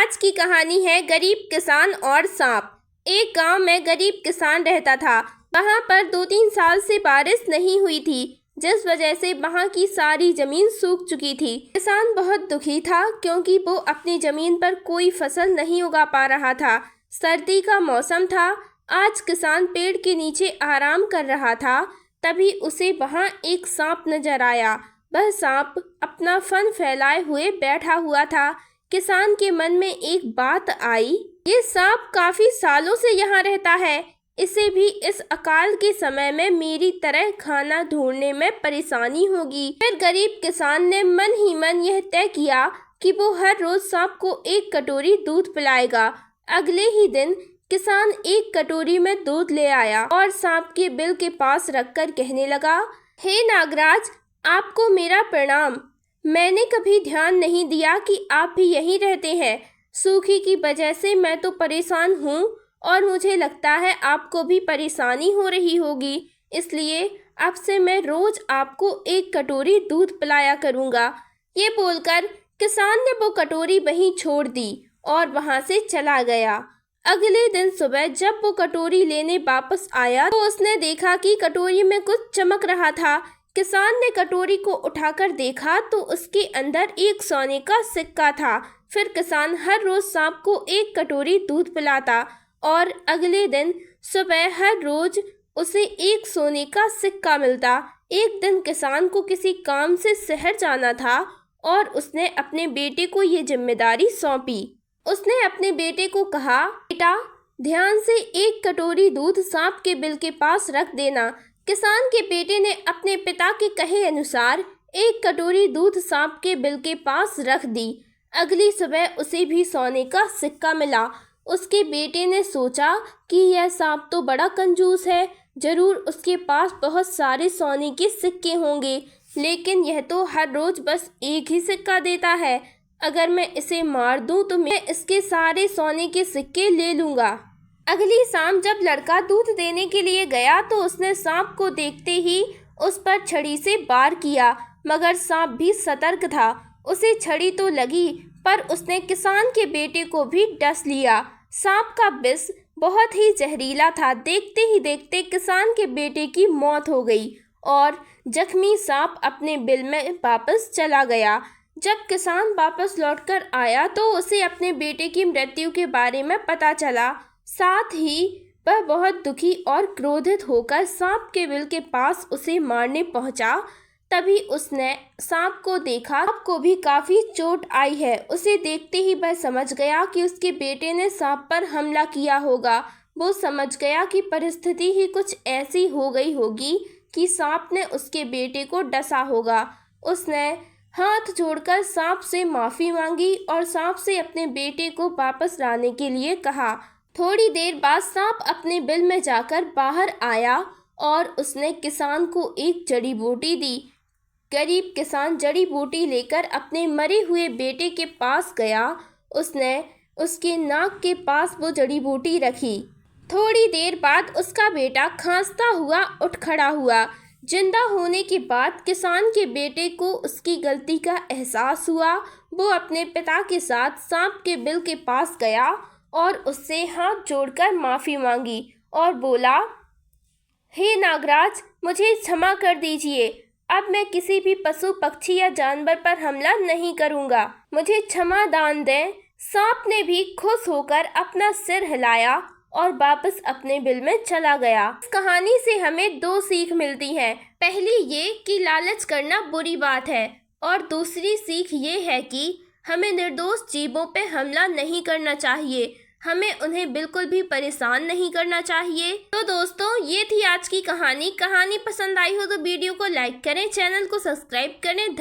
आज की कहानी है गरीब किसान और सांप। एक गांव में गरीब किसान रहता था। वहां पर 2-3 साल से बारिश नहीं हुई थी, जिस वजह से वहां की सारी जमीन सूख चुकी थी। किसान बहुत दुखी था क्योंकि वो अपनी जमीन पर कोई फसल नहीं उगा पा रहा था। सर्दी का मौसम था। आज किसान पेड़ के नीचे आराम कर रहा था, तभी उसे वहां एक सांप नजर आया। वह सांप अपना फन फैलाए हुए बैठा हुआ था। किसान के मन में एक बात आई, ये सांप काफी सालों से यहाँ रहता है, इसे भी इस अकाल के समय में मेरी तरह खाना ढूंढने में परेशानी होगी। फिर गरीब किसान ने मन ही मन यह तय किया कि वो हर रोज सांप को एक कटोरी दूध पिलाएगा। अगले ही दिन किसान एक कटोरी में दूध ले आया और सांप के बिल के पास रखकर कहने लगा, हे नागराज, आपको मेरा प्रणाम। मैंने कभी ध्यान नहीं दिया कि आप भी यहीं रहते हैं। सूखे की वजह से मैं तो परेशान हूँ और मुझे लगता है आपको भी परेशानी हो रही होगी, इसलिए अब से मैं रोज आपको एक कटोरी दूध पिलाया करूँगा। ये बोलकर किसान ने वो कटोरी वहीं छोड़ दी और वहाँ से चला गया। अगले दिन सुबह जब वो कटोरी लेने वापस आया तो उसने देखा कि कटोरी में कुछ चमक रहा था। किसान ने कटोरी को उठाकर देखा तो उसके अंदर एक सोने का सिक्का था। फिर किसान हर रोज सांप को एक कटोरी दूध पिलाता और अगले दिन सुबह हर रोज उसे एक सोने का सिक्का मिलता। एक दिन किसान को किसी काम से शहर जाना था और उसने अपने बेटे को ये जिम्मेदारी सौंपी। उसने अपने बेटे को कहा, बेटा, ध्यान से एक कटोरी दूध सांप के बिल के पास रख देना। किसान के बेटे ने अपने पिता के कहे अनुसार एक कटोरी दूध सांप के बिल के पास रख दी। अगली सुबह उसे भी सोने का सिक्का मिला। उसके बेटे ने सोचा कि यह सांप तो बड़ा कंजूस है, जरूर उसके पास बहुत सारे सोने के सिक्के होंगे, लेकिन यह तो हर रोज बस एक ही सिक्का देता है। अगर मैं इसे मार दूं तो मैं इसके सारे सोने के सिक्के ले लूंगा। अगली शाम जब लड़का दूध देने के लिए गया तो उसने सांप को देखते ही उस पर छड़ी से वार किया, मगर सांप भी सतर्क था। उसे छड़ी तो लगी पर उसने किसान के बेटे को भी डस लिया। सांप का विष बहुत ही जहरीला था। देखते ही देखते किसान के बेटे की मौत हो गई और जख्मी सांप अपने बिल में वापस चला गया। जब किसान वापस लौटकर आया तो उसे अपने बेटे की मृत्यु के बारे में पता चला। साथ ही वह बहुत दुखी और क्रोधित होकर सांप के बिल के पास उसे मारने पहुंचा। तभी उसने सांप को देखा, सांप को भी काफी चोट आई है। उसे देखते ही वह समझ गया कि उसके बेटे ने सांप पर हमला किया होगा। वो समझ गया कि परिस्थिति ही कुछ ऐसी हो गई होगी कि सांप ने उसके बेटे को डसा होगा। उसने हाथ जोड़कर सांप से माफी मांगी और सांप से अपने बेटे को वापस लाने के लिए कहा। थोड़ी देर बाद सांप अपने बिल में जाकर बाहर आया और उसने किसान को एक जड़ी बूटी दी। गरीब किसान जड़ी बूटी लेकर अपने मरे हुए बेटे के पास गया। उसने उसके नाक के पास वो जड़ी बूटी रखी। थोड़ी देर बाद उसका बेटा खांसता हुआ उठ खड़ा हुआ। जिंदा होने के बाद किसान के बेटे को उसकी गलती का एहसास हुआ। वो अपने पिता के साथ सांप के बिल के पास गया और उससे हाथ जोड़कर माफ़ी मांगी और बोला, हे नागराज, मुझे क्षमा कर दीजिए। अब मैं किसी भी पशु पक्षी या जानवर पर हमला नहीं करूँगा। मुझे क्षमा दान दें। सांप ने भी खुश होकर अपना सिर हिलाया और वापस अपने बिल में चला गया। इस कहानी से हमें 2 सीख मिलती हैं। पहली ये कि लालच करना बुरी बात है और दूसरी सीख ये है कि हमें निर्दोष जीवों पे हमला नहीं करना चाहिए। हमें उन्हें बिल्कुल भी परेशान नहीं करना चाहिए। तो दोस्तों, ये थी आज की कहानी। कहानी पसंद आई हो तो वीडियो को लाइक करें, चैनल को सब्सक्राइब करें।